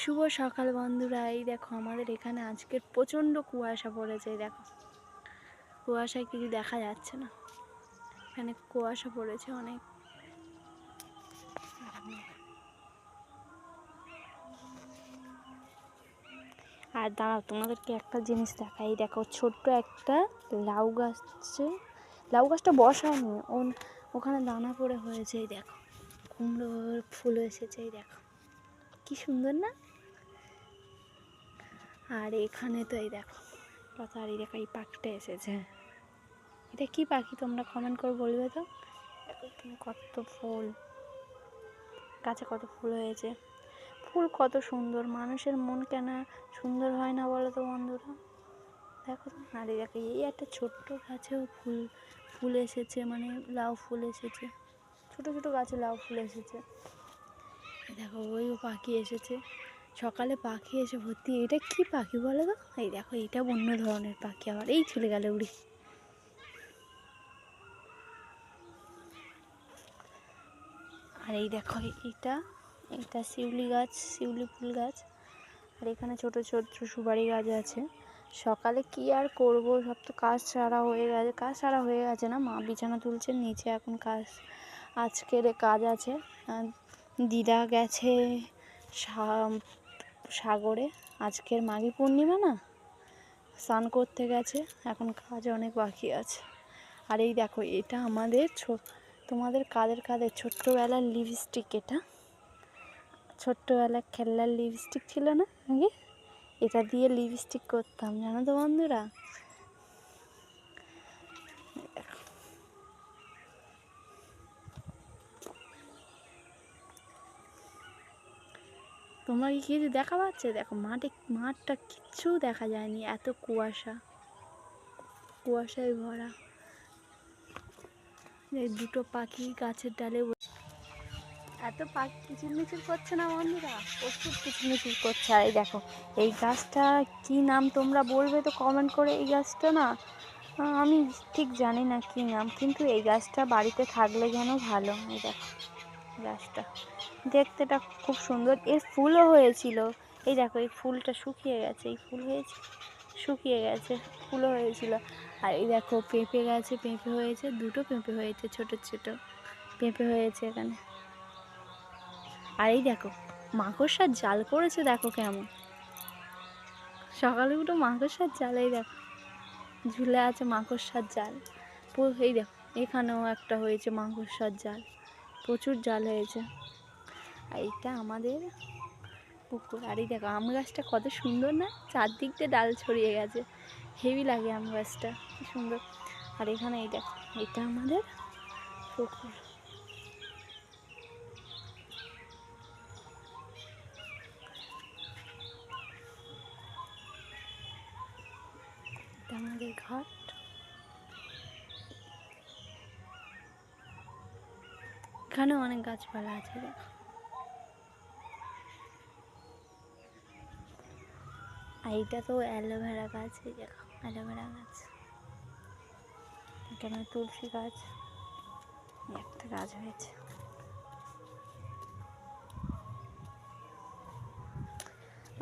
শুভ সকাল বন্ধুরা। এই দেখো আমাদের এখানে আজকের প্রচণ্ড কুয়াশা পড়েছে। এই দেখো কুয়াশায় কিছু দেখা যাচ্ছে না, এখানে কুয়াশা পড়েছে অনেক। আর দাঁড়াও, তোমাদেরকে একটা জিনিস দেখাই। দেখো ছোট্ট একটা লাউ গাছ, লাউ গাছটা বসায়নি, ওখানে দানা পড়ে হয়েছে। এই দেখো কুমড়োর ফুল এসেছে। এই দেখো কি সুন্দর না। আর এখানে তো এই দেখো আর এই দেখো এই পাখিটা এসেছে। এটা কি পাখি তোমরা কমেন্ট করে বলবে তো। এখানে কত ফুল, গাছে কত ফুল হয়েছে। ফুল কত সুন্দর, মানুষের মন কেন সুন্দর হয় না বলো তো বন্ধুরা। দেখো তো। আর এই দেখো এই একটা ছোট্ট গাছেও ফুল এসেছে, মানে লাউ ফুল এসেছে। ছোট ছোট গাছে লাউ ফুল এসেছে। দেখো ওইও পাখি এসেছে, সকালে পাখি এসে ভর্তি। এটা কি পাখি বলো তো। এই দেখো এটা অন্য ধরনের পাখি, আবার এই চলে গেল উড়ি। আর এই দেখো এটা শিউলি গাছ, শিউলি ফুল গাছ। আর এখানে ছোট ছোট সুপারি গাছ আছে। সকালে কি আর করব, সব তো কাজ সারা হয়ে গেছে। কাজ সারা হয়ে গেছে না, মা বিছানা তুলছে নিচে, এখন কাজ আজকের কাজ আছে। দিদা গেছে সাগরে, আজকের মাঘী পূর্ণিমা না, স্নান করতে গেছে। এখন কাজ অনেক বাকি আছে। আর এই দেখো এটা আমাদের তোমাদের কাদের ছোট্টবেলার লিপস্টিক। এটা ছোট্টবেলার খেলনার লিপস্টিক ছিল না আগে, এটা দিয়ে লিপস্টিক করতাম জানো তো বন্ধুরা। তোমরা কি কিছু দেখা পাচ্ছে? দেখো মাঠটা কিচ্ছু দেখা যায়নি, এত কুয়াশায় ভরা। এই দুটো পাখি গাছের ডালে, এত পাখি কিচিরমিচির করছে না বন্ধুরা, প্রচুর কিচিরমিচির করছে। আর এই দেখো এই গাছটা কি নাম তোমরা বলবে তো কমেন্ট করে। এই গাছটা না আমি ঠিক জানি না কি নাম, কিন্তু এই গাছটা বাড়িতে থাকলে যেন ভালো। এই দেখো গাছটা দেখতেটা খুব সুন্দর, এর ফুলও হয়েছিল। এই দেখো এই ফুলটা শুকিয়ে গেছে, এই ফুল হয়েছে শুকিয়ে গেছে, ফুলও হয়েছিল। আর এই দেখো পেঁপে গাছে পেঁপে হয়েছে, দুটো পেঁপে হয়েছে, ছোট ছোট পেঁপে হয়েছে এখানে। আর এই দেখো মাকড়সার জাল করেছে, দেখো কেমন সকালে উঠে মাকড়সার জাল। এই দেখো ঝুলে আছে মাকড়সার জাল। এই দেখো এখানেও একটা হয়েছে মাকড়সার জাল, প্রচুর জাল হয়েছে। আর এইটা আমাদের পুকুর। আর এই দেখো আম গাছটা কত সুন্দর না, চারদিক দিয়ে ডাল ছড়িয়ে গেছে, হেভি লাগে আম গাছটা, কি সুন্দর। আর এখানে এই দেখো এটা আমাদের পুকুর। এটা আমাদের ঘাট। এখানে অনেক গাছপালা আছে দেখো। আর এইটা তো অ্যালোভেরা গাছ। এই দেখো অ্যালোভেরা গাছ। এখানে তুলসী গাছ, একটা গাছ হয়েছে।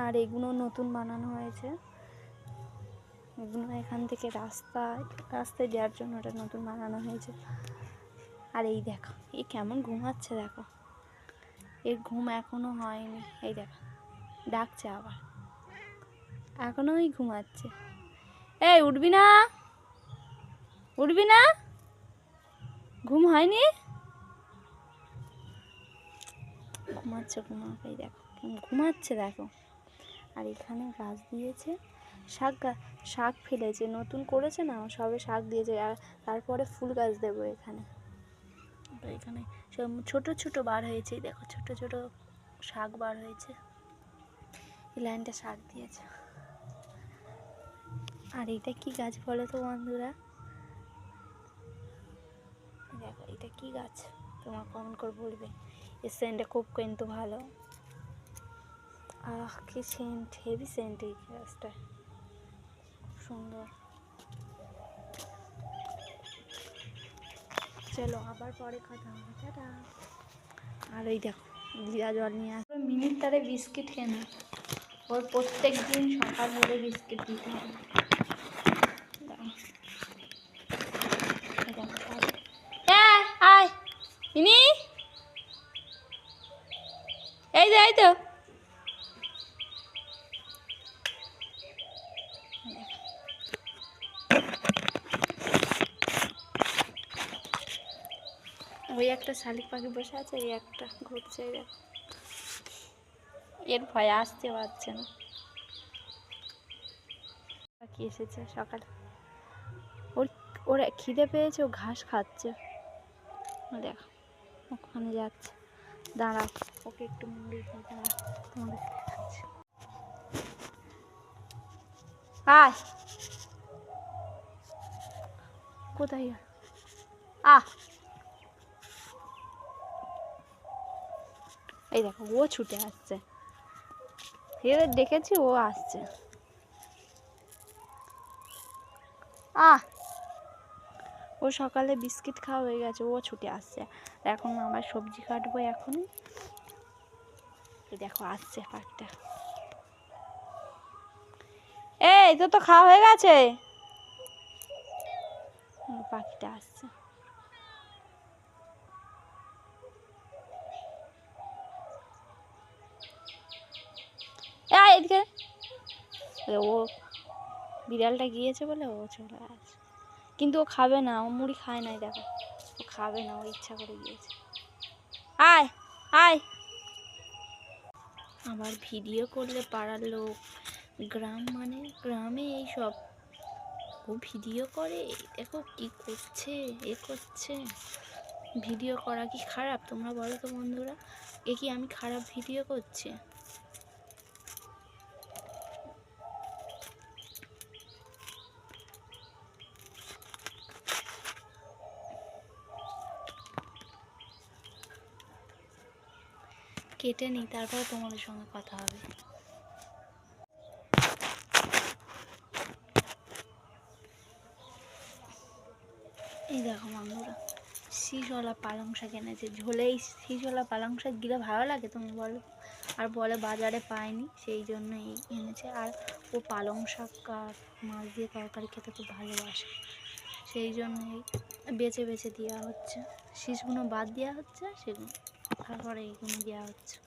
আর এগুলো নতুন বানানো হয়েছে, এগুলো এখান থেকে রাস্তায় যাওয়ার জন্য ওটা নতুন বানানো হয়েছে। আর এই দেখো এই কেমন ঘুমাচ্ছে, দেখো এর ঘুম এখনো হয়নি। এই দেখো ডাকছে আবার, এখনো ওই ঘুমাচ্ছে। এই উঠবি না, উঠবি না, ঘুম হয়নি, ঘুমাচ্ছে। এই দেখো ঘুমাচ্ছে দেখো। আর এখানে গাছ দিয়েছে, শাক ফেলেছে, নতুন করেছে না, সবে শাক দিয়েছে। আর তারপরে ফুল গাছ দেবো এখানে। এখানে সব ছোট ছোট বার হয়েছে, দেখো ছোট ছোট শাক বার হয়েছে, এই লাইনটা শাক দিয়েছে। আর এটা কি গাছ বলো তো বন্ধুরা, দেখো এটা কি গাছ তোমার কমেন্ট করে বলবে। এর সেন্টটা খুব কিন্তু ভালো, কি সেন্ট, হেভি সেন্ট এই গাছটা, খুব সুন্দর। চলো আবার পরে কথা হবে, টাটা। আর এই দেখো দিদা জল নিয়ে আসবে। মিনিট তারে বিস্কিট কেনা, ওর প্রত্যেক দিন সকাল হলে বিস্কিট দিতে হবে। আয় মিনি, এই তো এই তো ওই একটা শালিক পাখি বসে আছে, এই একটা ঘুরছে, এর ভয়ে আসতে পারছে না। পাখি এসেছে সকালে, ওর খিদে পেয়েছে, ও ঘাস খাচ্ছে। দেখো ওখানে যাচ্ছে, দাঁড়াও ওকে একটু মুড়ি দিয়ে দাঁড়াও, তোমাদের দেখাচ্ছি। আয়, কোথায় এই দেখো ও ছুটে আসছে, এদের দেখেছি ও আসছে। ও সকালে বিস্কিট খাওয়া হয়ে গেছে, ও ছুটে আসছে। এখন আমার সবজি কাটবো এখনই, দেখো আসছে পাখিটা। এই তো খাওয়া হয়ে গেছে, পাখিটা আসছে। এদিকে ও বিড়ালটা গিয়েছে বলে ও চলে আসছে, কিন্তু ও খাবে না, ও মুড়ি খায় নাই, দেখো ও খাবে না, ও ইচ্ছা করে গিয়েছে। আয় আয়, আবার ভিডিও করলে পাড়ার লোক, গ্রাম মানে গ্রামে এইসব, ও ভিডিও করে, দেখো কি করছে, এ করছে। ভিডিও করা কি খারাপ তোমরা বলো তো বন্ধুরা? এ কি আমি খারাপ ভিডিও করছি? কেটে নিই, তারপরে তোমাদের সঙ্গে কথা হবে। এই দেখো বন্ধুরা, শীষওয়ালা পালং শাক এনেছে, ঝোলে এই শীষওয়ালা পালং শাক গিলে ভালো লাগে তুমি বলো? আর বলে বাজারে পায়নি, সেই জন্য এই এনেছে। আর ও পালং শাক আর মাছ দিয়ে তরকারি খেতে খুব ভালোবাসে, সেই জন্যই বেছে বেছে দেওয়া হচ্ছে, শীষগুলো বাদ দেওয়া হচ্ছে, সেগুলো তারপরে এইগুলো দেওয়া হচ্ছে।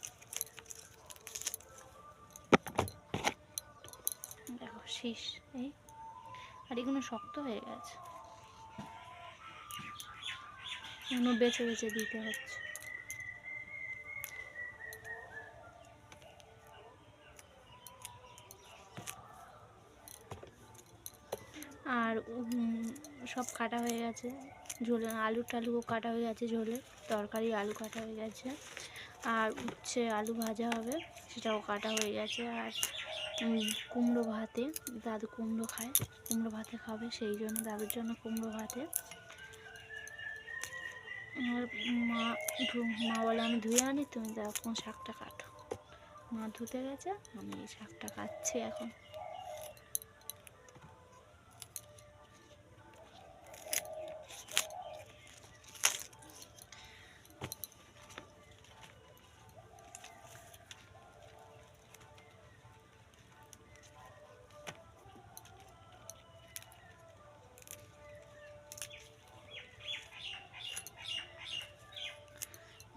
দেখো শীষ, এই আর এগুলো শক্ত হয়ে গেছে, এগুলো বেছে বেছে দিতে হচ্ছে। আর সব কাটা হয়ে গেছে, ঝোলে আলু টালুও কাটা হয়ে গেছে, ঝোলে তরকারি আলু কাটা হয়ে গেছে, আর উচ্ছে আলু ভাজা হবে সেটাও কাটা হয়ে গেছে। আর কুমড়ো ভাতে, দাদু কুমড়ো খায়, কুমড়ো ভাতে খাবে, সেই জন্য দাদুর জন্য কুমড়ো ভাতে। আর মা বলে আমি ধুয়ে আনি, তুমি তখন শাকটা কাটো। মা ধুতে গেছে, আমি এই শাকটা কাটছি এখন।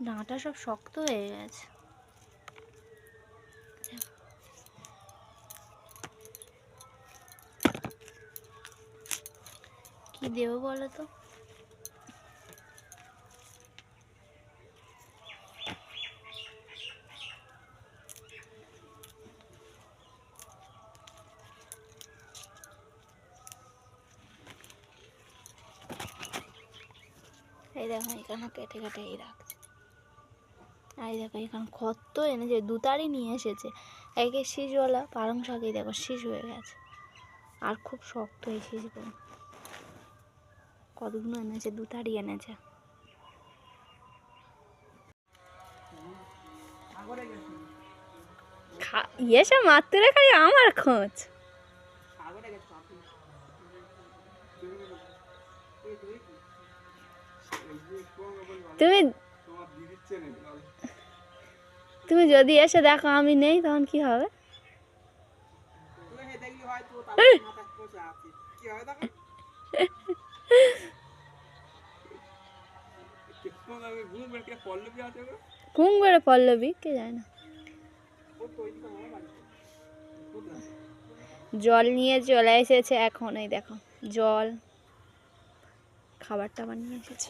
ডাঁটা সব শক্ত হয়ে গেছে, কি দেবো বলো তো? এই দেখো এখানে কেটে কেটে এই রাখছে, আর এই দেখো এখানে কত এনেছে, দুতারি নিয়ে এসেছে। একে শীষওয়ালা পালং শাক, এই দেখো শীষ হয়ে গেছে, আর খুব শক্ত এই শীষগুলো। কতগুলো এনেছে, দুতারি এনেছে। এসে মাত্র খালি আমার খোঁজ। তুমি তুমি যদি এসে দেখো আমি নেই তখন কি হবে? কুমড়ে পল্লবী কে যায় না। জল নিয়ে চলে এসেছে এখন, এই দেখো জল, খাবার টাবার নিয়ে এসেছে।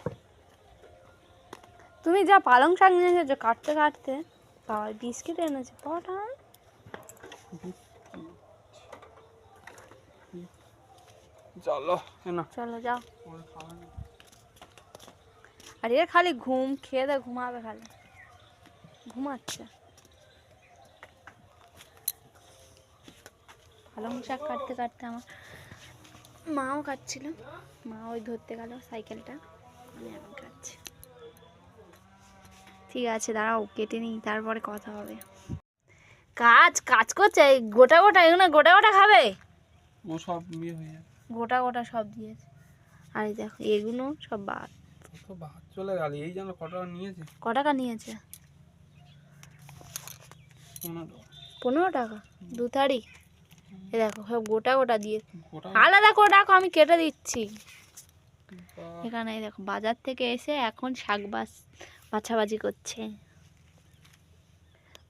তুমি যা পালং শাক নিয়ে এসেছো কাটতে কাটতে, বাবা বিস্কিট এনেছে পটান। চলো চলো যাও। আর এর খালি ঘুম, খেয়ে দে ঘুমাবে, খালি ঘুমাচ্ছে। পালং শাক কাটতে কাটতে আমার মাও কাটছিল, মা ওই ধরতে গেল সাইকেলটা, আমি এখন কাটছি। ঠিক আছে দাঁড়াও কেটে নিই তারপরে কথা হবে। কাজ কাজ করছে গোটা গোটা, এগুলো গোটা গোটা খাবে, ও সব ইয়ে হয়ে যায়, গোটা গোটা সব দিয়েছে। আর এই দেখো এগুলো সব বাদ। তো বাদ চলে গেল। এই যেন কত টাকা নিয়েছে? ক টাকা নিয়েছে? 15 টাকা 2 তারিখ। এই দেখো সব গোটা গোটা দিয়ে, আলাদা করে রাখো আমি কেটে দিচ্ছি। এখানে এই দেখো বাজার থেকে এসে এখন শাক বাছাবাছি করছে।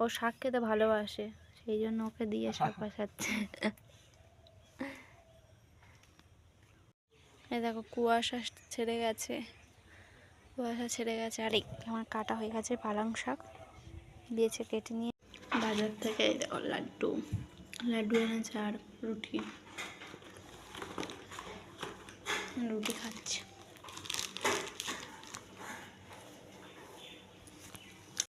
ও শাক খেতে ভালোবাসে, সেই জন্য ওকে দিয়ে শাক বাছাচ্ছে। এই দেখো কুয়াশা ছেড়ে গেছে, কুয়াশা ছেড়ে গেছে। আর আমার কাটা হয়ে গেছে পালং শাক, দিয়েছে কেটে নিয়ে বাজার থেকে। এই দেখো লাড্ডু লাড্ডু এনেছে আর রুটি, রুটি খাচ্ছে।